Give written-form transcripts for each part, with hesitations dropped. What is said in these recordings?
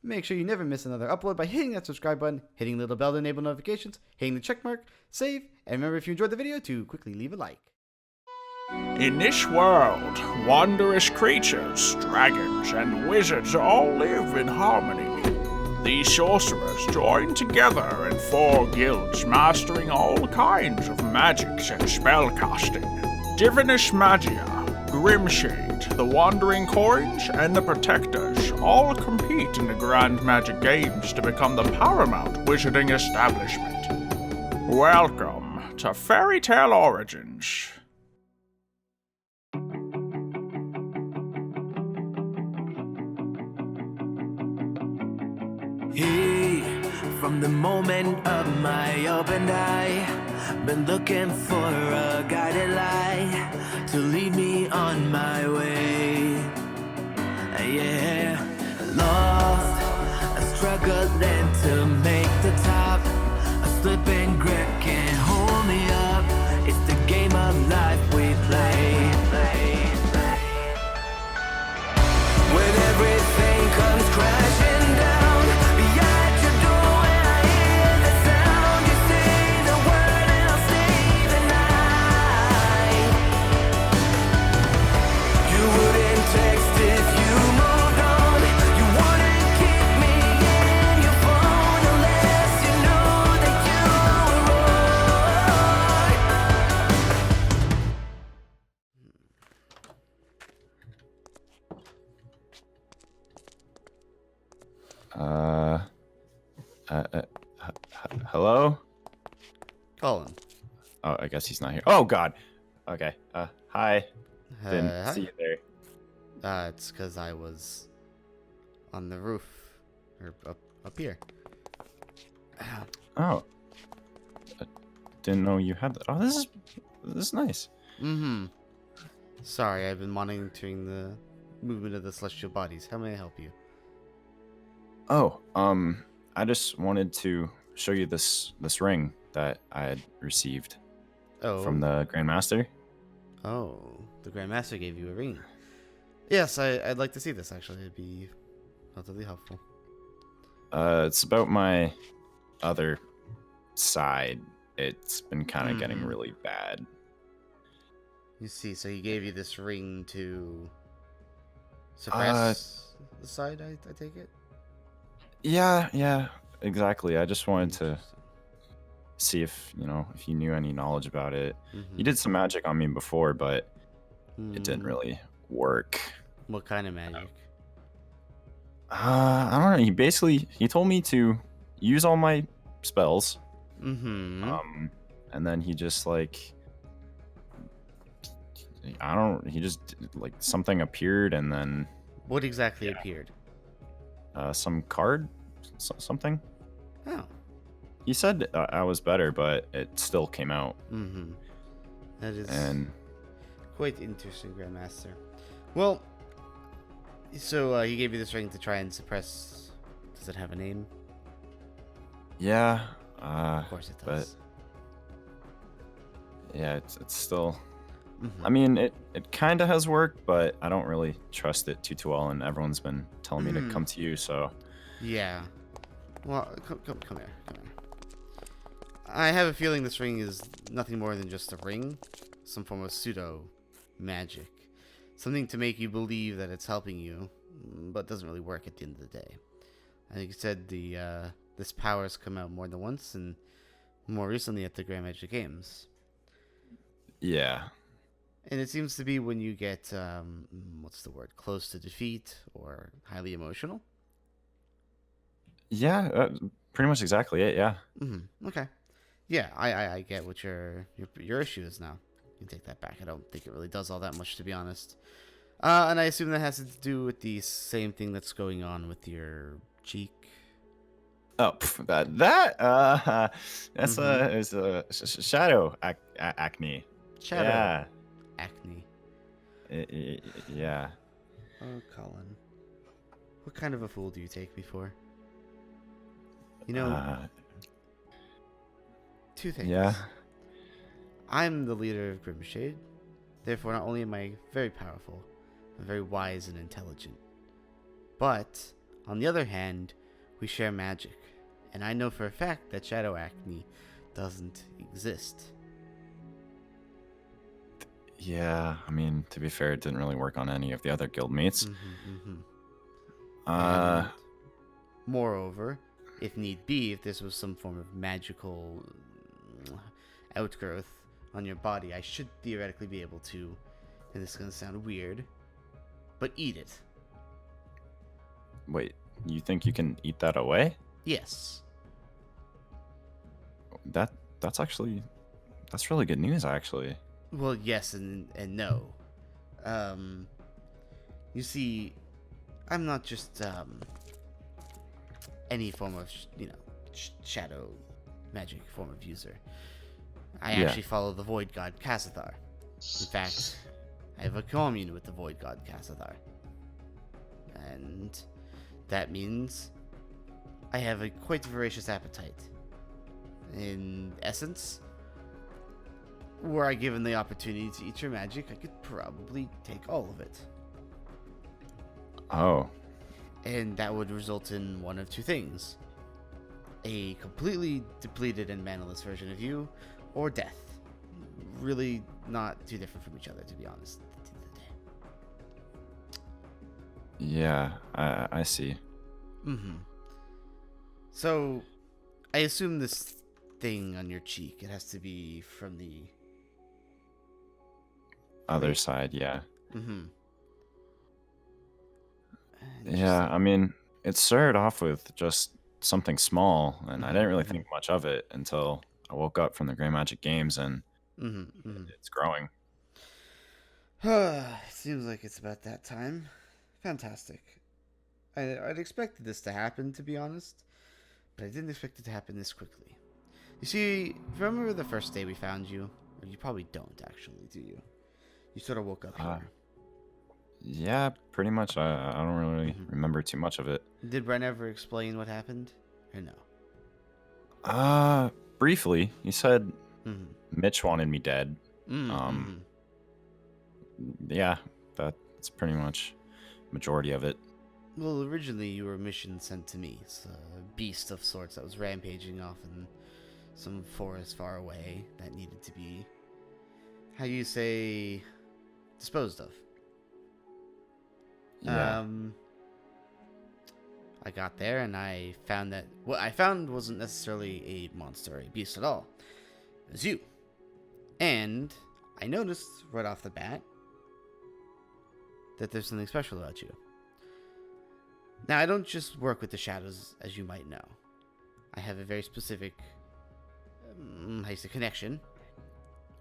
Make sure you never miss another upload by hitting that subscribe button, hitting the little bell to enable notifications, hitting the check mark, save, and remember if you enjoyed the video to quickly leave a like. In this world, wondrous creatures, dragons, and wizards all live in harmony. These sorcerers join together in 4 guilds, mastering all kinds of magics and spellcasting. Divinus Magia, Grimshade, the Wandering Coins, and the Protectors all compete in the Grand Magic Games to become the paramount wizarding establishment. Welcome to Fairy Tale Origins. Hey, from the moment of my open eye, been looking for a guiding light to lead me on my way. Yeah, lost, struggling to make the top. A slipping grip can't hold me up. It's the game of life we play. When everything comes crashing down. Hello? Colin. Oh, I guess he's not here. Oh, God. Okay. Hi. Didn't Hi. see you there. It's because I was on the roof, or up here. Oh. Didn't know you had that. Oh, this is nice. Sorry, I've been monitoring the movement of the celestial bodies. How may I help you? Oh, I just wanted to show you this ring that I had received from the Grand Master. Oh, the Grand Master gave you a ring. Yes, I'd like to see this, actually. It'd be relatively helpful. It's about my other side. It's been kind of getting really bad. You see, so he gave you this ring to suppress the side, I take it? Yeah, exactly. I just wanted to see if you knew any knowledge about it. He did some magic on me before, but it didn't really work. What kind of magic? I don't know. He told me to use all my spells. Mm-hmm. And then he just he just something appeared, and then What exactly appeared? some card, something. Oh. He said I was better, but it still came out. Mm-hmm. That is And quite interesting, Grandmaster. Well, so he gave you this ring to try and suppress. Does it have a name? yeah, Of course it does. yeah, it's still. I mean, it kind of has worked, but I don't really trust it too well, and everyone's been telling me to come to you, so. Yeah. Well, come here. I have a feeling this ring is nothing more than just a ring, some form of pseudo magic, something to make you believe that it's helping you, but doesn't really work at the end of the day. I think you said this power has come out more than once, and more recently at the Grand Magic Games. Yeah. And it seems to be when you get, what's the word, close to defeat or highly emotional. Yeah, pretty much exactly it. Yeah. Okay. Yeah, I get what your issue is now. You can take that back. I don't think it really does all that much, to be honest. And I assume that has to do with the same thing that's going on with your cheek. Oh, that's is a shadow acne. Shadow Yeah. acne. Yeah. Oh, Colin. What kind of a fool do you take me for? Two things. Yeah. I'm the leader of Grimshade. Therefore, not only am I very powerful, I'm very wise and intelligent, but On the other hand, we share magic, and I know for a fact that Shadow Acne doesn't exist. Yeah, I mean, to be fair, it didn't really work on any of the other guildmates. And moreover, if need be, if this was some form of magical outgrowth on your body, I should theoretically be able to, and this is going to sound weird, but eat it. Wait, you think you can eat that away? Yes. That's actually, that's really good news, actually. Well, yes and no. You see, I'm not just any form of shadow magic form of user. I actually follow the Void God Kazathar. In fact, I have a commune with the Void God Kazathar, and that means I have a quite voracious appetite. In essence, were I given the opportunity to eat your magic, I could probably take all of it. Oh. And that would result in one of two things. A completely depleted and manaless version of you, or death. Really not too different from each other, to be honest. Yeah, I see. So, I assume this thing on your cheek, it has to be from the Other side, yeah. Mm-hmm. Yeah, I mean, it started off with just something small, and I didn't really think much of it until I woke up from the Grey Magic Games, and it's growing. Seems like it's about that time. Fantastic. I'd expected this to happen, to be honest, but I didn't expect it to happen this quickly. You see, remember the first day we found you? Or you probably don't, actually, do you? You sort of woke up here. Yeah, pretty much. I don't really remember too much of it. Did Bren ever explain what happened? Or no? Briefly. He said Mitch wanted me dead. Yeah, that's pretty much majority of it. Well, originally you were a mission sent to me. It's a beast of sorts that was rampaging off in some forest far away that needed to be, how you say, disposed of. Yeah. I got there and I found that what I found wasn't necessarily a monster or a beast at all. It was you. And I noticed right off the bat that there's something special about you. Now, I don't just work with the shadows, as you might know. I have a very specific connection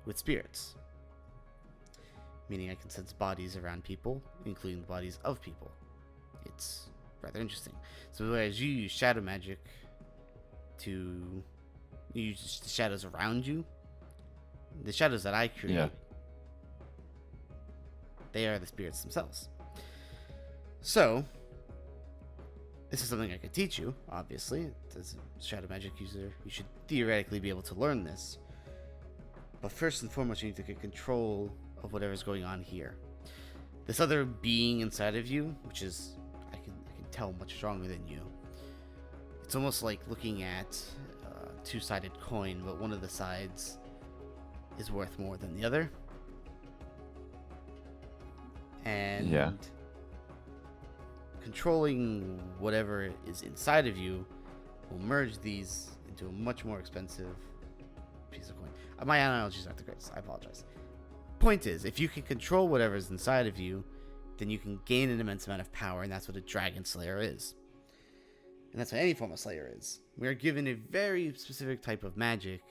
with spirits. Meaning I can sense bodies around people, including the bodies of people. It's rather interesting. So whereas you use shadow magic to use the shadows around you, the shadows that I create, they are the spirits themselves. So, this is something I could teach you, obviously. As a shadow magic user, you should theoretically be able to learn this. But first and foremost, you need to get control of whatever's going on here. This other being inside of you, which is, I can tell, much stronger than you. It's almost like looking at a two-sided coin, but one of the sides is worth more than the other. And controlling whatever is inside of you will merge these into a much more expensive piece of coin. My analogies aren't the greatest. I apologize. Point is, if you can control whatever's inside of you, then you can gain an immense amount of power, and that's what a dragon slayer is. And that's what any form of slayer is. We are given a very specific type of magic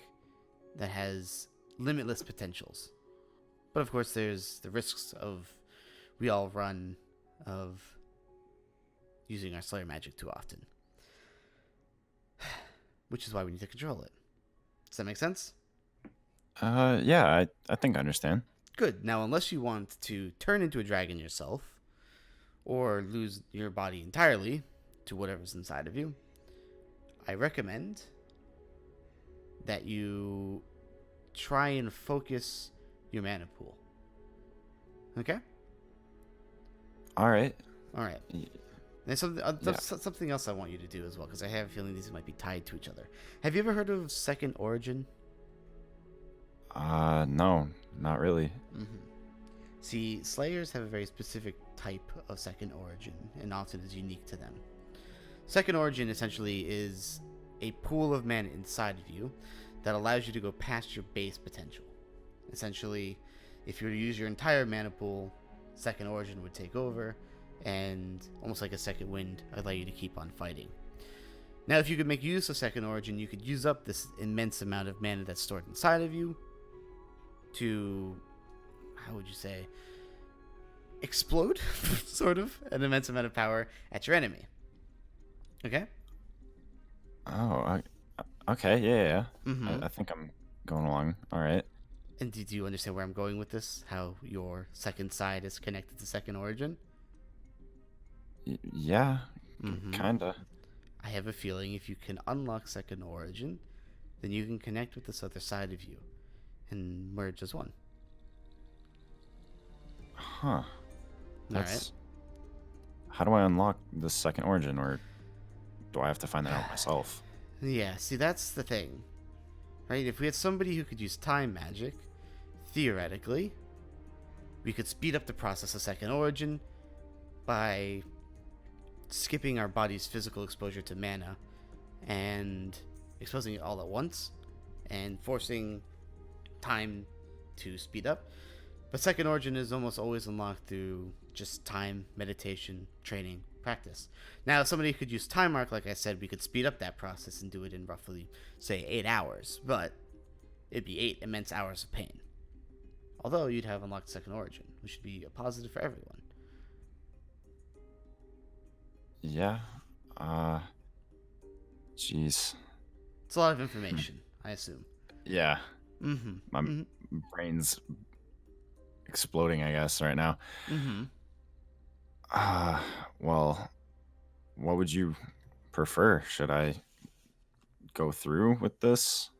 that has limitless potentials. But of course, there's the risks we all run of using our slayer magic too often. Which is why we need to control it. Does that make sense? Yeah, I think I understand. Good. Now, unless you want to turn into a dragon yourself, or lose your body entirely to whatever's inside of you, I recommend that you try and focus your mana pool. Okay? All right. All right. There's something else I want you to do as well, because I have a feeling these might be tied to each other. Have you ever heard of Second Origin? No, not really. See, Slayers have a very specific type of Second Origin, and often is unique to them. Second Origin essentially is a pool of mana inside of you that allows you to go past your base potential. Essentially, if you were to use your entire mana pool, Second Origin would take over, and almost like a second wind, allow you to keep on fighting. Now, if you could make use of Second Origin, you could use up this immense amount of mana that's stored inside of you to, how would you say, explode, sort of, an immense amount of power at your enemy. Okay? Oh, okay, yeah. I think I'm going along. All right. And do you understand where I'm going with this? How your second side is connected to Second Origin? Yeah, kinda. I have a feeling if you can unlock Second Origin, then you can connect with this other side of you and merge as one. Huh. That's... Alright. How do I unlock the Second Origin, or do I have to find that out myself? Yeah, see, that's the thing. Right? If we had somebody who could use time magic, theoretically, we could speed up the process of Second Origin by skipping our body's physical exposure to mana and exposing it all at once and forcing time to speed up. But Second Origin is almost always unlocked through just time, meditation, training, practice. Now, if somebody could use Time Arc, like I said, we could speed up that process and do it in roughly, say, 8 hours, but it'd be 8 immense hours of pain. Although you'd have unlocked Second Origin, which should be a positive for everyone. Yeah. Jeez. It's a lot of information, I assume. Yeah. My brain's exploding, I guess, right now. Well, what would you prefer? Should I go through with this?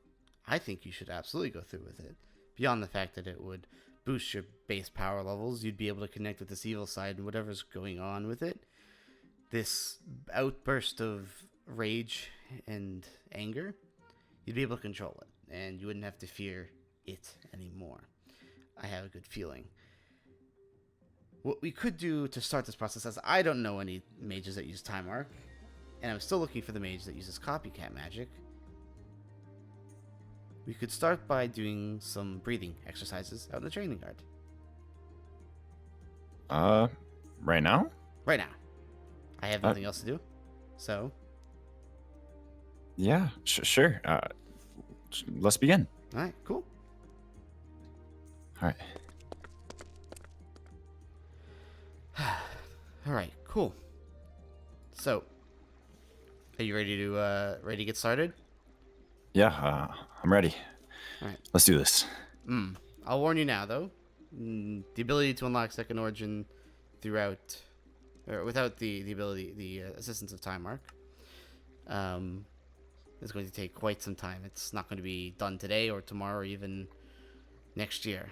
I think you should absolutely go through with it. Beyond the fact that it would boost your base power levels, you'd be able to connect with this evil side and whatever's going on with it. This outburst of rage and anger, you'd be able to control it, and you wouldn't have to fear it anymore. I have a good feeling. What we could do to start this process, as I don't know any mages that use Time Arc, and I'm still looking for the mage that uses copycat magic, we could start by doing some breathing exercises out in the training yard. Right now? Right now. I have nothing else to do, so... Yeah, sure. Let's begin. Alright, cool. Alright. Alright, cool. So, are you ready to get started? Yeah, I'm ready. Alright. Let's do this. I'll warn you now, though. The ability to unlock Second Origin throughout... or without the ability, the assistance of Time Arc, is going to take quite some time. It's not going to be done today or tomorrow or even next year.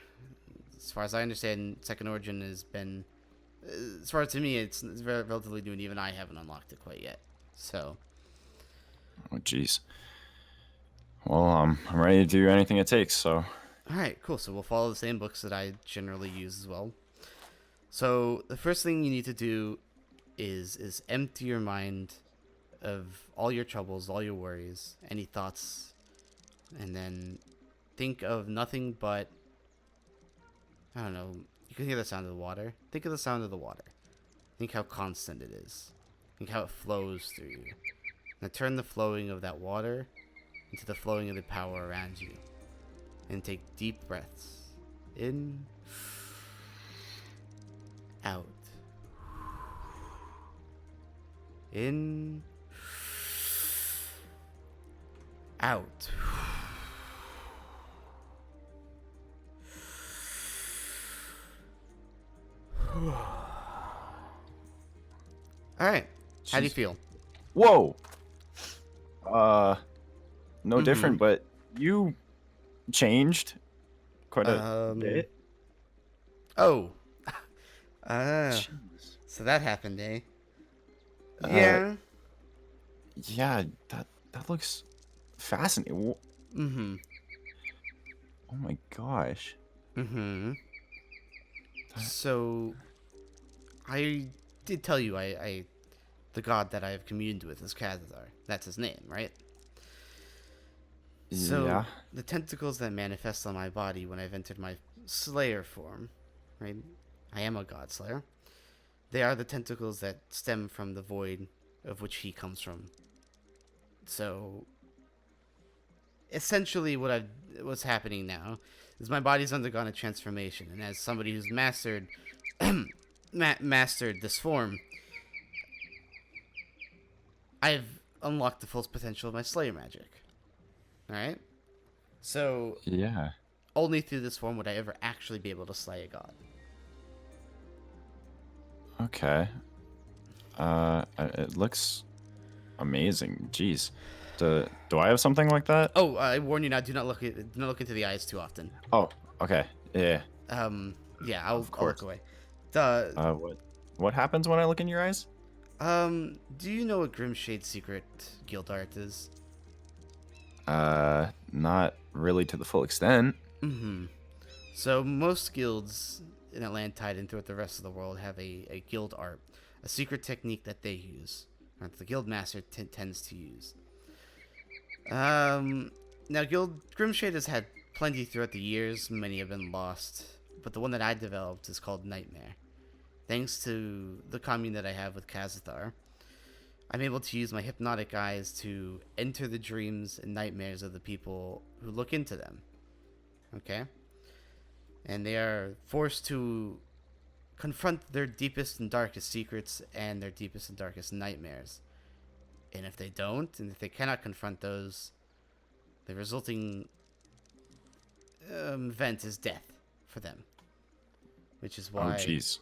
As far as I understand, Second Origin has been, as far as to me, it's very relatively new, and even I haven't unlocked it quite yet. So. Oh, jeez. Well, I'm ready to do anything it takes. So. All right, cool. So we'll follow the same books that I generally use as well. So the first thing you need to do is empty your mind of all your troubles, all your worries, any thoughts, and then think of nothing but, I don't know, you can hear the sound of the water. Think of the sound of the water. Think how constant it is. Think how it flows through you. Now turn the flowing of that water into the flowing of the power around you. And take deep breaths. In, out. In, out. Alright. How do you feel? Whoa. No different, but you changed quite a bit. Oh. So that happened, eh? Yeah. Yeah, that looks fascinating. Mm-hmm. Oh my gosh. Mm-hmm. That, So I did tell you the god that I have communed with is Kazathar. That's his name, right? So yeah. the tentacles that manifest on my body when I've entered my Slayer form, right? I am a god slayer. They are the tentacles that stem from the void of which he comes from. So essentially, what's happening now is my body's undergone a transformation, and as somebody who's mastered this form, I've unlocked the full potential of my Slayer magic. All right. So Yeah. only through this form would I ever actually be able to slay a god. Okay. It looks amazing. Jeez. Do I have something like that? Oh, I warn you now: do not look into the eyes too often. Oh, okay. Yeah. Yeah, Of I'll look course. away. The What happens when I look in your eyes? do you know what Grimshade's secret guild art is? Not really to the full extent. Mm-hmm. So most guilds in Atlantide and throughout the rest of the world have a guild art, a secret technique that they use, or the guild master tends to use. Now Guild Grimshade has had plenty throughout the years. Many have been lost, but the one that I developed is called Nightmare. Thanks to the commune that I have with Kazathar, I'm able to use my hypnotic eyes to enter the dreams and nightmares of the people who look into them. Okay? And they are forced to confront their deepest and darkest secrets and their deepest and darkest nightmares. And if they don't, and if they cannot confront those, the resulting event is death for them. Which is Oh, why jeez.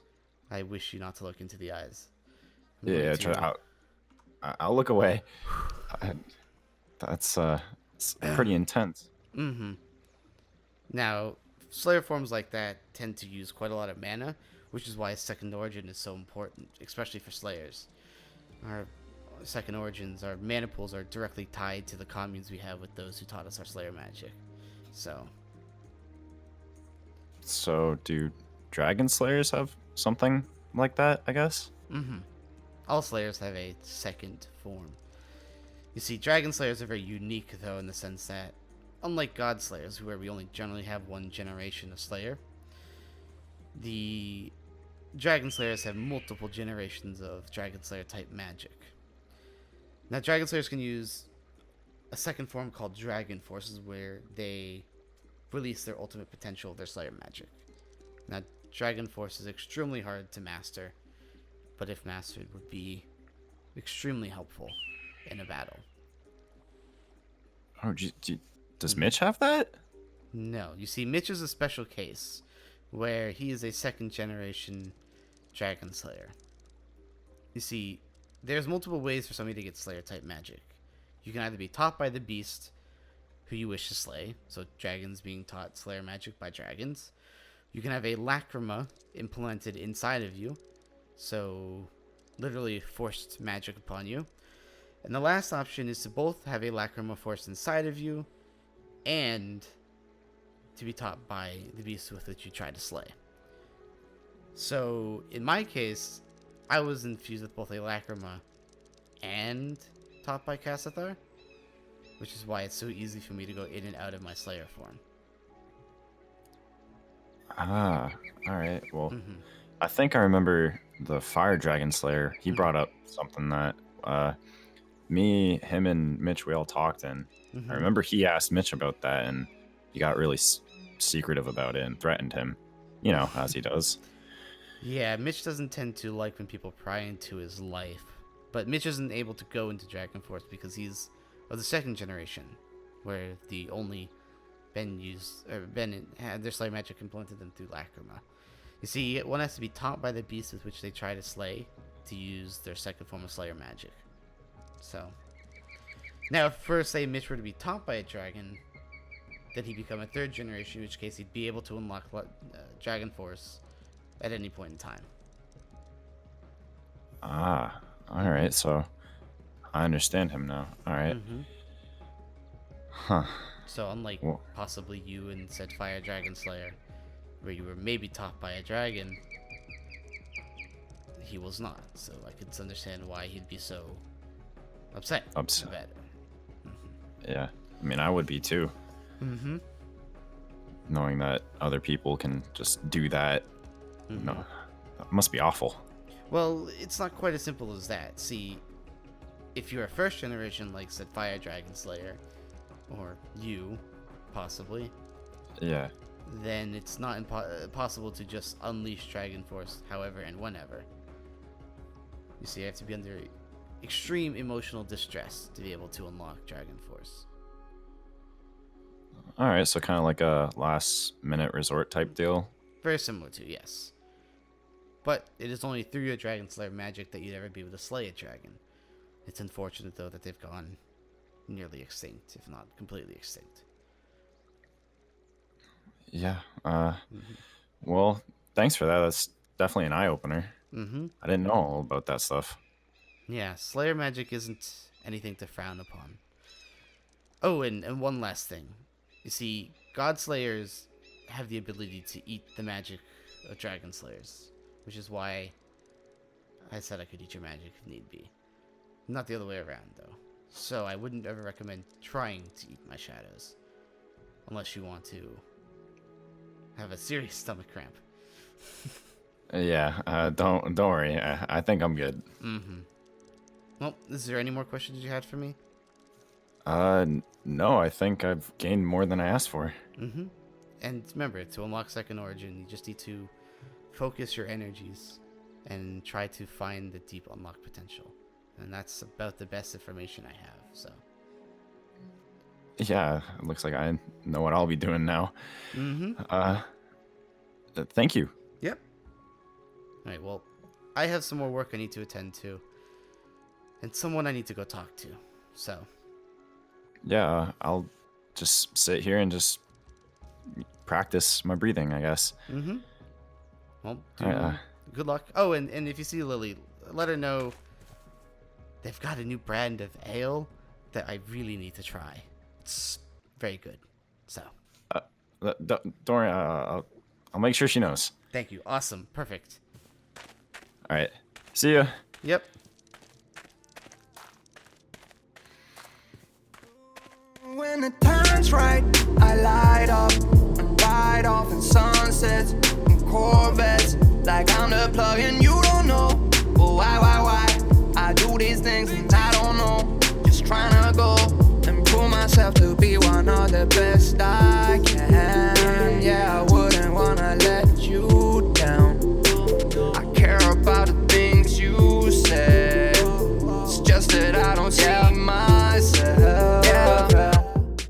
I wish you not to look into the eyes. Yeah. I'll look away. I- That's it's pretty intense. Mm-hmm. Now, Slayer forms like that tend to use quite a lot of mana, which is why Second Origin is so important, especially for Slayers. Our Second Origins, our mana pools are directly tied to the communes we have with those who taught us our Slayer magic. So, do Dragon Slayers have something like that? I guess. Mm-hmm. All Slayers have a second form. You see, Dragon Slayers are very unique, though, in the sense that, unlike God Slayers, where we only generally have one generation of Slayer, the Dragon Slayers have multiple generations of Dragon Slayer type magic. Now, Dragon Slayers can use a second form called Dragon Forces, where they release their ultimate potential of their Slayer magic. Now, Dragon Force is extremely hard to master, but if mastered, would be extremely helpful in a battle. Oh, does Mitch have that? No, you see, Mitch is a special case, where he is a second generation Dragon Slayer. You see, there's multiple ways for somebody to get Slayer type magic. You can either be taught by the beast who you wish to slay, so dragons being taught Slayer magic by dragons. You can have a lacrima implanted inside of you, so literally forced magic upon you. And the last option is to both have a lacrima forced inside of you and to be taught by the beast with which you try to slay. So, in my case, I was infused with both a lacrima and taught by Kazathar, which is why it's so easy for me to go in and out of my Slayer form. Ah, all right. Well, Mm-hmm. I think I remember the Fire Dragon Slayer. He Mhm. brought up something that me, him, and Mitch, we all talked, and Mm-hmm. I remember he asked Mitch about that, and he got really secretive about it and threatened him, as he does. Yeah, Mitch doesn't tend to like when people pry into his life, but Mitch isn't able to go into Dragon Force because he's of the second generation, where the only Ben had their Slayer magic implemented them through Lacrima. You see, one has to be taught by the beast with which they try to slay to use their second form of Slayer magic. So, now if first say Mitch were to be taught by a dragon, then he'd become a third generation, in which case he'd be able to unlock Dragon Force at any point in time. Ah, All right, so I understand him now. All right. Huh. So unlike Well, possibly you and said Fire Dragon Slayer, where you were maybe taught by a dragon, he was not. So I could understand why he'd be so upset. Upset. About it. yeah. I mean, I would be too. Knowing that other people can just do that. No, that must be awful. Well, it's not quite as simple as that. See, if you're a first generation, like said Fire Dragon Slayer, or you, possibly, Yeah. then it's not possible to just unleash Dragon Force however and whenever. You see, you have to be under extreme emotional distress to be able to unlock Dragon Force. All right, so kind of like a last minute resort type deal. Very similar to, yes. But it is only through your Dragon Slayer magic that you'd ever be able to slay a dragon. It's unfortunate, though, that they've gone nearly extinct, if not completely extinct. Yeah. Well, thanks for that. That's definitely an eye opener. I didn't know all about that stuff. Yeah, Slayer magic isn't anything to frown upon. Oh, and one last thing. You see, God Slayers have the ability to eat the magic of Dragon Slayers, which is why I said I could eat your magic if need be. Not the other way around, though. So I wouldn't ever recommend trying to eat my shadows, unless you want to have a serious stomach cramp. Yeah, don't worry. I think I'm good. Well, is there any more questions you had for me? No, I think I've gained more than I asked for. And remember, to unlock Second Origin, you just need to focus your energies and try to find the deep unlock potential. And that's about the best information I have, so. Yeah, it looks like I know what I'll be doing now. Thank you. Yep. Alright, well, I have some more work I need to attend to. And someone I need to go talk to, so. Yeah, I'll just sit here and just practice my breathing, I guess. Well, Alright, good luck. Oh, and if you see Lily, let her know they've got a new brand of ale that I really need to try. It's very good. So. don't worry, I'll make sure she knows. Thank you. Awesome. Perfect. All right. See ya. Yep. When the time's right, I light up and ride off in sunsets and Corvettes. Like I'm the plug and you don't know. Oh, why? I do these things and